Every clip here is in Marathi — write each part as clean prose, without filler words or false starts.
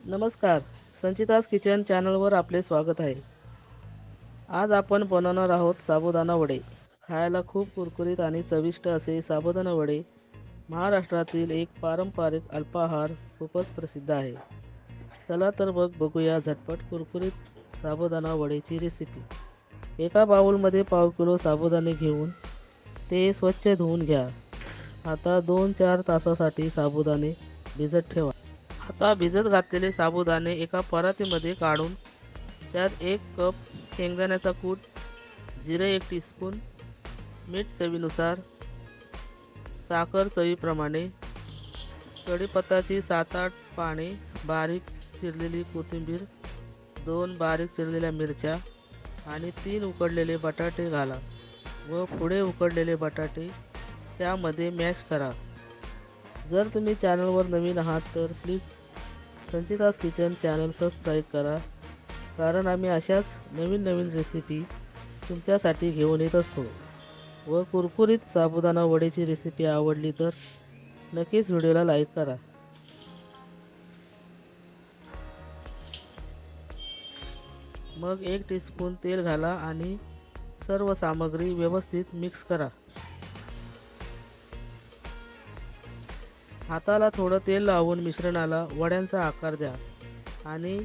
नमस्कार. संचिताज किचन चॅनलवर आपले स्वागत आहे. आज आपण बनवणार आहोत साबुदाणा वडे. खायला खूप कुरकुरीत आणि चविष्ट असे साबुदाणा वडे महाराष्ट्रातील एक पारंपरिक अल्पाहार खूपच प्रसिद्ध आहे. चला तर मग बघूया झटपट कुरकुरीत साबुदाणा वडेची रेसिपी. एका बाउलमध्ये पाव किलो साबुदाणे घेऊन ते स्वच्छ धुवून घ्या. आता 2-4 तासासाठी साबुदाणे भिजत ठेवा. आता भिजत घातलेले साबुदाणे एका परातीमध्ये काढून त्यात 1 कप शेंगदाण्याचा कूट, जिरे 1 टीस्पून, मीठ चवीनुसार, साखर चवीप्रमाणे, कढीपत्त्याची 7-8 पाने, बारीक चिरलेली कोथिंबीर, 2 बारीक चिरलेल्या मिरच्या आणि 3 उकडलेले बटाटे घाला व पुढे उकडलेले बटाटे त्यामध्ये मॅश करा. जर तुम्ही चॅनलवर नवीन आहात तर प्लीज संचिताज किचन चॅनल सबस्क्राईब करा, कारण आम्ही अशाच नवीन रेसिपी तुमच्यासाठी घेऊन येत असतो. व कुरकुरीत साबुदाणा वडेची रेसिपी आवडली तर नक्कीच व्हिडिओला लाईक करा. मग 1 टीस्पून तेल घाला आणि सर्व सामग्री व्यवस्थित मिक्स करा. हाताला थोडं तेल लावून मिश्रणाला वड्यांचा आकार द्या आणि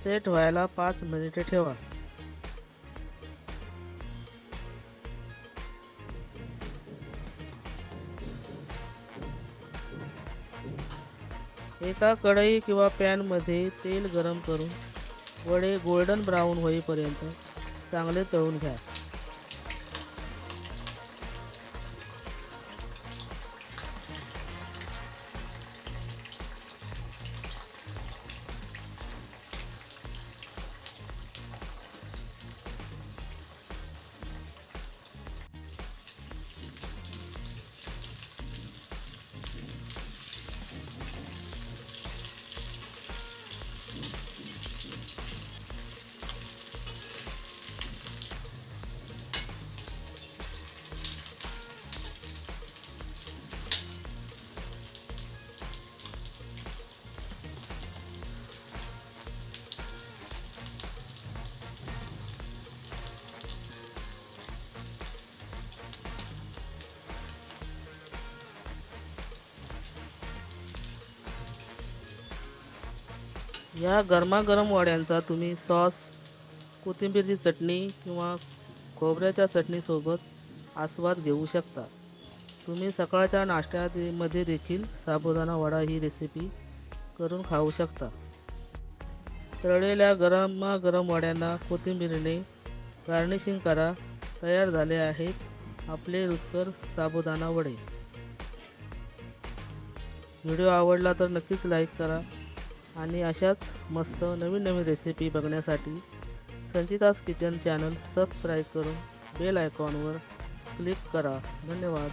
सेट व्हायला 5 मिनिटे ठेवा. एका कढई किंवा पॅनमध्ये तेल गरम करून वडे गोल्डन ब्राऊन होईपर्यंत चांगले तळून घ्या. या गरमागरम वड्यांचा तुम्ही सॉस, कोथिंबीरची चटणी किंवा खोबऱ्याच्या चटणीसोबत आस्वाद घेऊ शकता. तुम्ही सकाळच्या नाश्त्यामध्ये देखील साबुदाणा वडा ही रेसिपी करून खाऊ शकता. तळलेल्या गरमागरम वड्यांना कोथिंबीरीने गार्निशिंग करा. तयार झाले आहेत आपले रुचकर साबुदाणा वडे. व्हिडिओ आवडला तर नक्कीच लाईक करा आणि अशाच मस्त नवीन रेसिपी बघण्यासाठी संचिताज किचन चॅनल सबस्क्राईब करून बेल आयकॉनवर क्लिक करा. धन्यवाद.